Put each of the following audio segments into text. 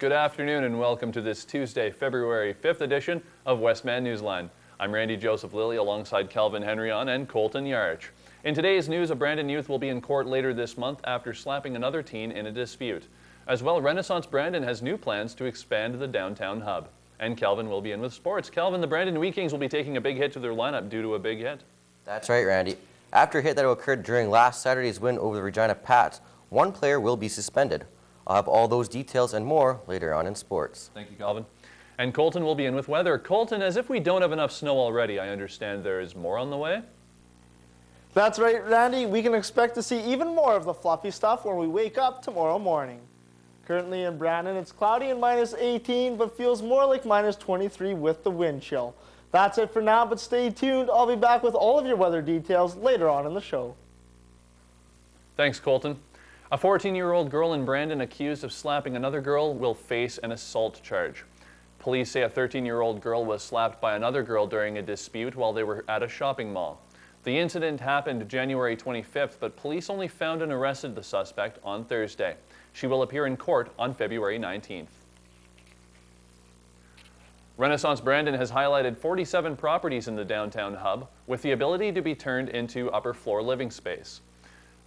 Good afternoon and welcome to this Tuesday, February 5th edition of Westman Newsline. I'm Randy Joseph Lilly alongside Calvin Henryon and Colton Yarich. In today's news, a Brandon youth will be in court later this month after slapping another teen in a dispute. As well, Renaissance Brandon has new plans to expand the downtown hub. And Calvin will be in with sports. Calvin, the Brandon Wheat Kings will be taking a big hit to their lineup due to a big hit. That's right, Randy. After a hit that occurred during last Saturday's win over the Regina Pats, one player will be suspended. I'll have all those details and more later on in sports. Thank you, Calvin. And Colton will be in with weather. Colton, as if we don't have enough snow already, I understand there is more on the way? That's right, Randy. We can expect to see even more of the fluffy stuff when we wake up tomorrow morning. Currently in Brandon, it's cloudy and minus 18, but feels more like minus 23 with the wind chill. That's it for now, but stay tuned. I'll be back with all of your weather details later on in the show. Thanks, Colton. A 14-year-old girl in Brandon accused of slapping another girl will face an assault charge. Police say a 13-year-old girl was slapped by another girl during a dispute while they were at a shopping mall. The incident happened January 25th, but police only found and arrested the suspect on Thursday. She will appear in court on February 19th. Renaissance Brandon has highlighted 47 properties in the downtown hub with the ability to be turned into upper floor living space.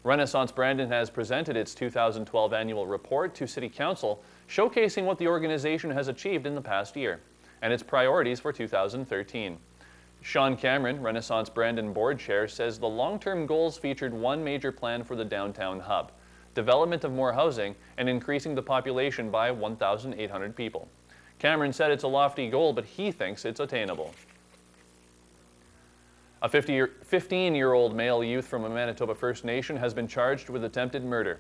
Renaissance Brandon has presented its 2012 annual report to City Council, showcasing what the organization has achieved in the past year and its priorities for 2013. Sean Cameron, Renaissance Brandon board chair, says the long-term goals featured one major plan for the downtown hub, development of more housing and increasing the population by 1,800 people. Cameron said it's a lofty goal, but he thinks it's attainable. A 15-year-old male youth from a Manitoba First Nation has been charged with attempted murder.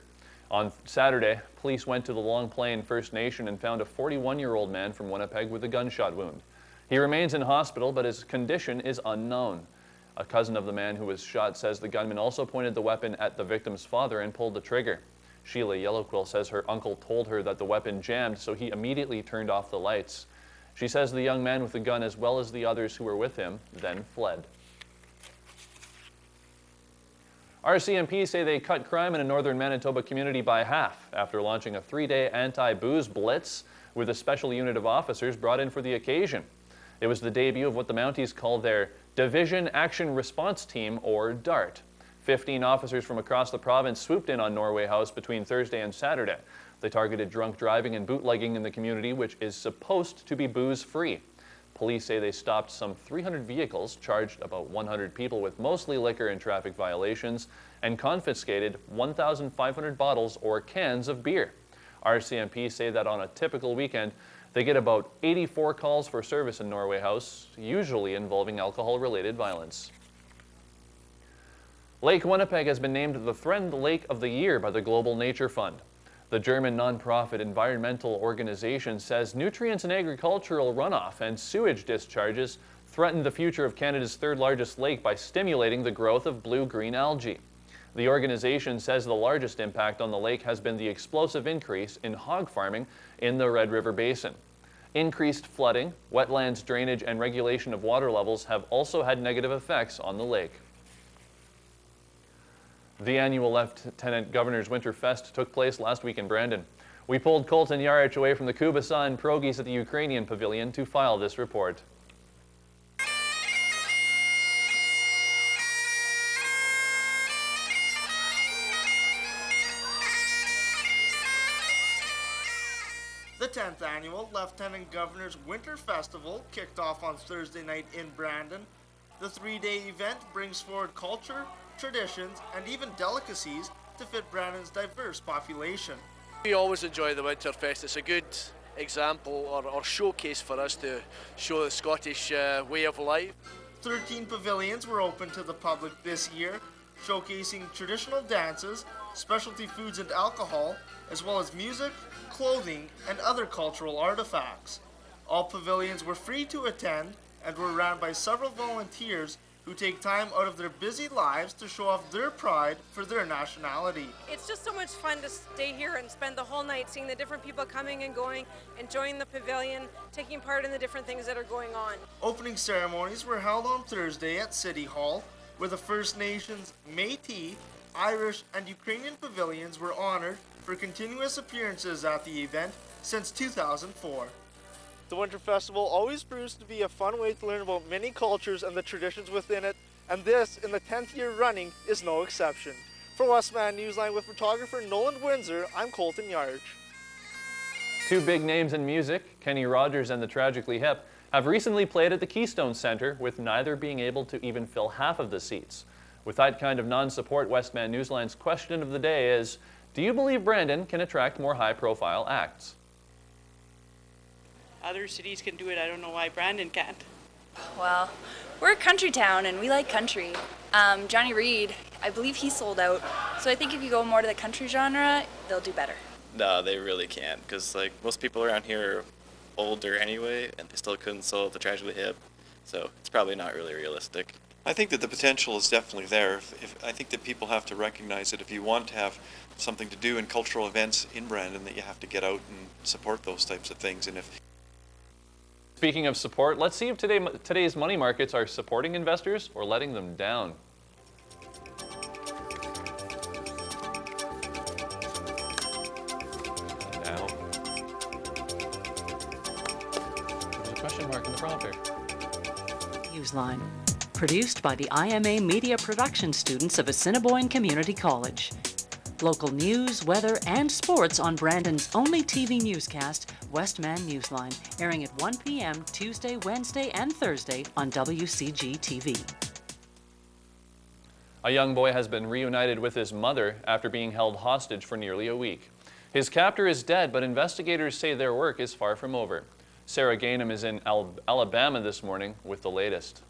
On Saturday, police went to the Long Plain First Nation and found a 41-year-old man from Winnipeg with a gunshot wound. He remains in hospital, but his condition is unknown. A cousin of the man who was shot says the gunman also pointed the weapon at the victim's father and pulled the trigger. Sheila Yellowquill says her uncle told her that the weapon jammed, so he immediately turned off the lights. She says the young man with the gun, as well as the others who were with him, then fled. RCMP say they cut crime in a northern Manitoba community by half after launching a 3-day anti-booze blitz with a special unit of officers brought in for the occasion. It was the debut of what the Mounties call their Division Action Response Team, or DART. 15 officers from across the province swooped in on Norway House between Thursday and Saturday. They targeted drunk driving and bootlegging in the community, which is supposed to be booze-free. Police say they stopped some 300 vehicles, charged about 100 people with mostly liquor and traffic violations, and confiscated 1,500 bottles or cans of beer. RCMP say that on a typical weekend, they get about 84 calls for service in Norway House, usually involving alcohol-related violence. Lake Winnipeg has been named the Friend Lake of the Year by the Global Nature Fund. The German nonprofit environmental organization says nutrients in agricultural runoff and sewage discharges threaten the future of Canada's third-largest lake by stimulating the growth of blue-green algae. The organization says the largest impact on the lake has been the explosive increase in hog farming in the Red River Basin. Increased flooding, wetlands drainage, and regulation of water levels have also had negative effects on the lake. The annual Lieutenant Governor's Winterfest took place last week in Brandon. We pulled Colton Yarich away from the Kubasa and Pierogies at the Ukrainian Pavilion to file this report. The 10th annual Lieutenant Governor's Winter Festival kicked off on Thursday night in Brandon. The 3-day event brings forward culture, traditions, and even delicacies to fit Brandon's diverse population. We always enjoy the Winterfest. It's a good example or showcase for us to show the Scottish way of life. 13 pavilions were open to the public this year, showcasing traditional dances, specialty foods and alcohol, as well as music, clothing, and other cultural artifacts. All pavilions were free to attend and were run by several volunteers who take time out of their busy lives to show off their pride for their nationality. It's just so much fun to stay here and spend the whole night seeing the different people coming and going, enjoying the pavilion, taking part in the different things that are going on. Opening ceremonies were held on Thursday at City Hall, where the First Nations, Métis, Irish, and Ukrainian pavilions were honored for continuous appearances at the event since 2004. The Winter Festival always proves to be a fun way to learn about many cultures and the traditions within it, and this, in the 10th year running, is no exception. For Westman Newsline with photographer Nolan Windsor, I'm Colton Yarge. Two big names in music, Kenny Rogers and the Tragically Hip, have recently played at the Keystone Center, with neither being able to even fill half of the seats. With that kind of non-support, Westman Newsline's question of the day is, do you believe Brandon can attract more high-profile acts? Other cities can do it, I don't know why Brandon can't. Well, we're a country town and we like country. Johnny Reed, I believe he sold out. So I think if you go more to the country genre, they'll do better. No, they really can't, because like most people around here are older anyway, and they still couldn't sell the Tragically Hip, so it's probably not really realistic. I think that the potential is definitely there. I think that people have to recognize that if you want to have something to do in cultural events in Brandon, that you have to get out and support those types of things. And if Speaking of support, let's see if today's money markets are supporting investors or letting them down. Now, there's a question mark in the prompter. Newsline, produced by the IMA Media Production students of Assiniboine Community College. Local news, weather, and sports on Brandon's only TV newscast, Westman Newsline, airing at 1 p.m. Tuesday, Wednesday, and Thursday on WCG TV. A young boy has been reunited with his mother after being held hostage for nearly a week. His captor is dead, but investigators say their work is far from over. Sarah Gainham is in Alabama this morning with the latest.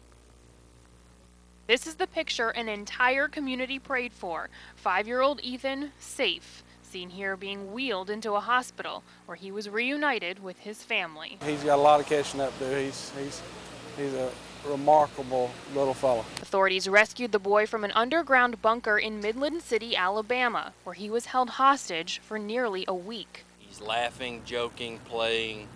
This is the picture an entire community prayed for. 5-year-old Ethan, safe, seen here being wheeled into a hospital where he was reunited with his family. He's got a lot of catching up to do. He's a remarkable little fella. Authorities rescued the boy from an underground bunker in Midland City, Alabama, where he was held hostage for nearly a week. He's laughing, joking, playing,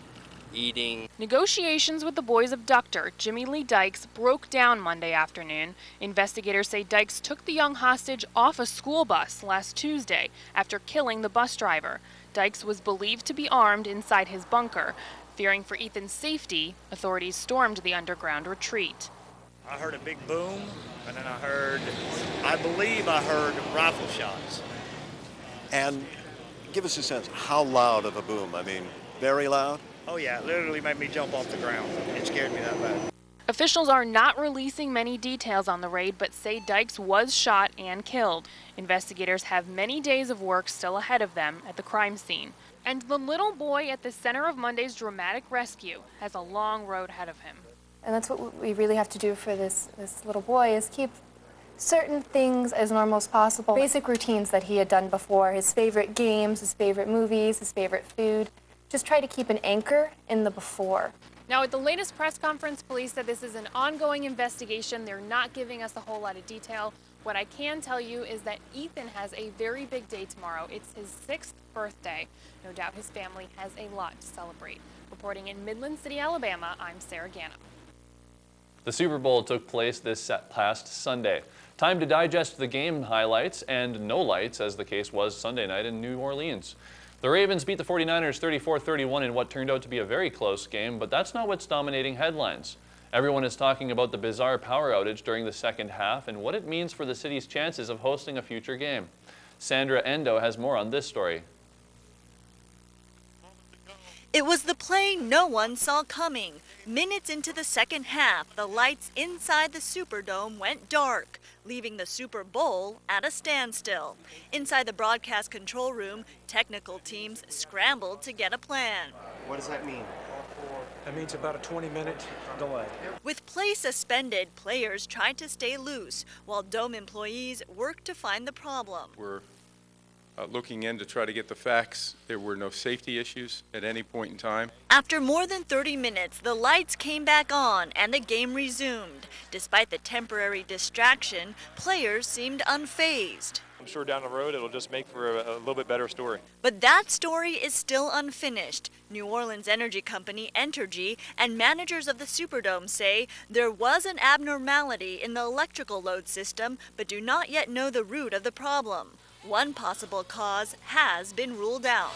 eating. Negotiations with the boy's abductor, Jimmy Lee Dykes, broke down Monday afternoon. Investigators say Dykes took the young hostage off a school bus last Tuesday after killing the bus driver. Dykes was believed to be armed inside his bunker. Fearing for Ethan's safety, authorities stormed the underground retreat. I heard a big boom, and then I believe I heard rifle shots. And give us a sense, how loud of a boom? I mean, very loud? Oh yeah, it literally made me jump off the ground. It scared me that bad. Officials are not releasing many details on the raid, but say Dykes was shot and killed. Investigators have many days of work still ahead of them at the crime scene. And the little boy at the center of Monday's dramatic rescue has a long road ahead of him. And that's what we really have to do for this little boy, is keep certain things as normal as possible. Basic routines that he had done before, his favorite games, his favorite movies, his favorite food. Just try to keep an anchor in the before. Now, at the latest press conference, police said this is an ongoing investigation. They're not giving us a whole lot of detail. What I can tell you is that Ethan has a very big day tomorrow. It's his 6th birthday. No doubt his family has a lot to celebrate. Reporting in Midland City, Alabama, I'm Sarah Gainham. The Super Bowl took place this past Sunday. Time to digest the game highlights and no lights, as the case was Sunday night in New Orleans. The Ravens beat the 49ers 34-31 in what turned out to be a very close game, but that's not what's dominating headlines. Everyone is talking about the bizarre power outage during the second half and what it means for the city's chances of hosting a future game. Sandra Endo has more on this story. It was the play no one saw coming. Minutes into the second half, the lights inside the Superdome went dark, leaving the Super Bowl at a standstill. Inside the broadcast control room, technical teams scrambled to get a plan. What does that mean? That means about a 20-minute delay. With play suspended, players tried to stay loose, while Dome employees worked to find the problem. We're looking in to try to get the facts. There were no safety issues at any point in time. After more than 30 minutes, the lights came back on and the game resumed. Despite the temporary distraction, players seemed unfazed. I'm sure down the road it'll just make for a little bit better story. But that story is still unfinished. New Orleans energy company Entergy and managers of the Superdome say there was an abnormality in the electrical load system, but do not yet know the root of the problem. One possible cause has been ruled out.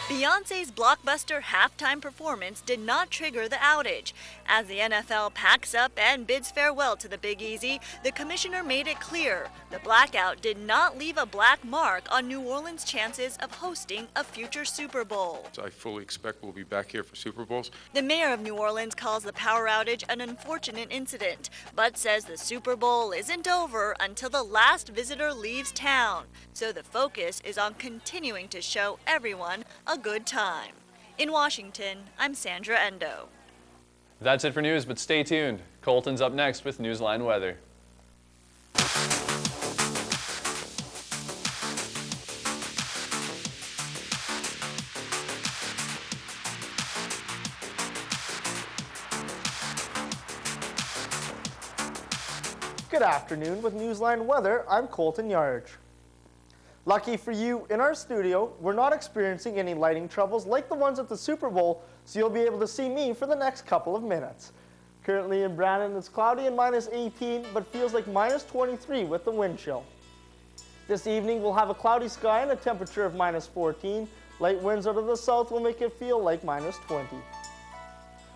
Beyoncé's blockbuster halftime performance did not trigger the outage. As the NFL packs up and bids farewell to the Big Easy, the commissioner made it clear the blackout did not leave a black mark on New Orleans' chances of hosting a future Super Bowl. I fully expect we'll be back here for Super Bowls. The mayor of New Orleans calls the power outage an unfortunate incident, but says the Super Bowl isn't over until the last visitor leaves town. So the focus is on continuing to show everyone a good time. In Washington, I'm Sandra Endo. That's it for news, but stay tuned. Colton's up next with Newsline Weather. Good afternoon. With Newsline Weather, I'm Colton Yarge. Lucky for you, in our studio, we're not experiencing any lighting troubles like the ones at the Super Bowl, so you'll be able to see me for the next couple of minutes. Currently in Brandon, it's cloudy and minus 18, but feels like minus 23 with the wind chill. This evening, we'll have a cloudy sky and a temperature of minus 14. Light winds out of the south will make it feel like minus 20.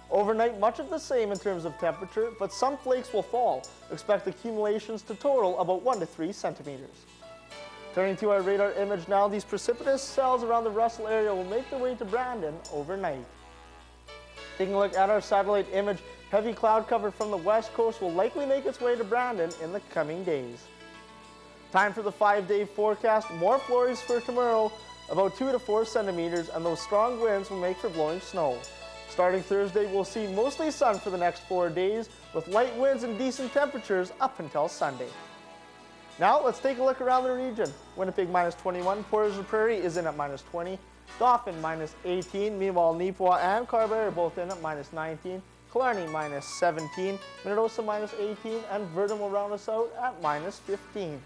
Overnight, much of the same in terms of temperature, but some flakes will fall. Expect accumulations to total about 1 to 3 centimeters. Turning to our radar image now, these precipitous cells around the Russell area will make their way to Brandon overnight. Taking a look at our satellite image, heavy cloud cover from the west coast will likely make its way to Brandon in the coming days. Time for the 5-day forecast. More flurries for tomorrow, about 2 to 4 centimeters, and those strong winds will make for blowing snow. Starting Thursday, we'll see mostly sun for the next 4 days, with light winds and decent temperatures up until Sunday. Now, let's take a look around the region. Winnipeg minus 21, Portage la Prairie is in at minus 20, Dauphin minus 18, meanwhile Nipawin and Carberry are both in at minus 19, Killarney minus 17, Minnedosa minus 18, and Verdun will round us out at minus 15.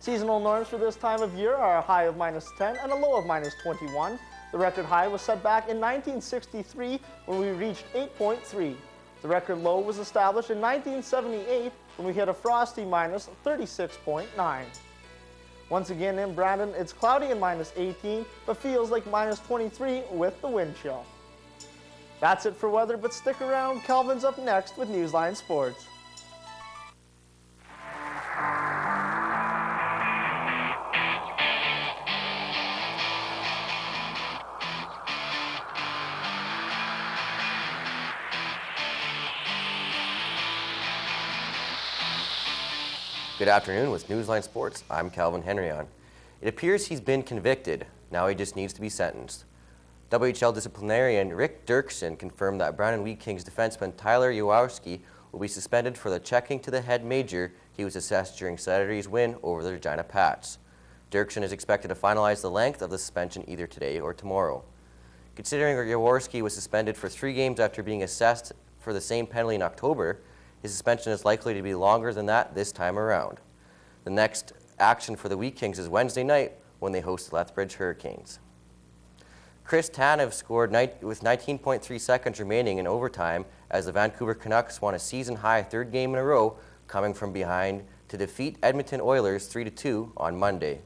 Seasonal norms for this time of year are a high of minus 10 and a low of minus 21. The record high was set back in 1963 when we reached 8.3. The record low was established in 1978 when we hit a frosty minus 36.9. Once again in Brandon, it's cloudy and minus 18, but feels like minus 23 with the wind chill. That's it for weather, but stick around. Calvin's up next with Newsline Sports. Good afternoon with Newsline Sports. I'm Calvin Henryon. It appears he's been convicted. Now he just needs to be sentenced. WHL disciplinarian Rick Dirksen confirmed that Brandon Wheat Kings defenseman Tyler Jaworski will be suspended for the checking to the head major he was assessed during Saturday's win over the Regina Pats. Dirksen is expected to finalize the length of the suspension either today or tomorrow. Considering Jaworski was suspended for 3 games after being assessed for the same penalty in October, his suspension is likely to be longer than that this time around. The next action for the Wheat Kings is Wednesday night when they host the Lethbridge Hurricanes. Chris Tanev scored with 19.3 seconds remaining in overtime as the Vancouver Canucks won a season-high 3rd game in a row, coming from behind to defeat Edmonton Oilers 3-2 on Monday.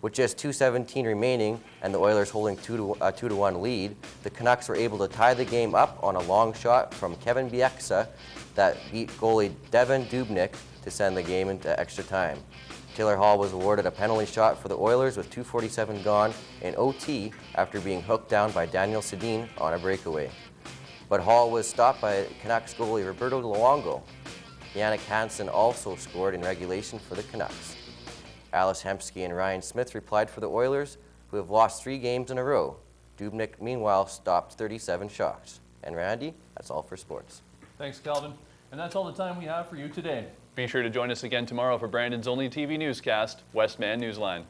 With just 2:17 remaining and the Oilers holding a 2-1 lead, the Canucks were able to tie the game up on a long shot from Kevin Bieksa that beat goalie Devan Dubnyk to send the game into extra time. Taylor Hall was awarded a penalty shot for the Oilers with 2:47 gone in OT after being hooked down by Daniel Sedin on a breakaway. But Hall was stopped by Canucks goalie Roberto Luongo. Yannick Hansen also scored in regulation for the Canucks. Alice Hemsky and Ryan Smith replied for the Oilers, who have lost 3 games in a row. Dubnyk, meanwhile, stopped 37 shots. And Randy, that's all for sports. Thanks, Calvin. And that's all the time we have for you today. Be sure to join us again tomorrow for Brandon's only TV newscast, Westman Newsline.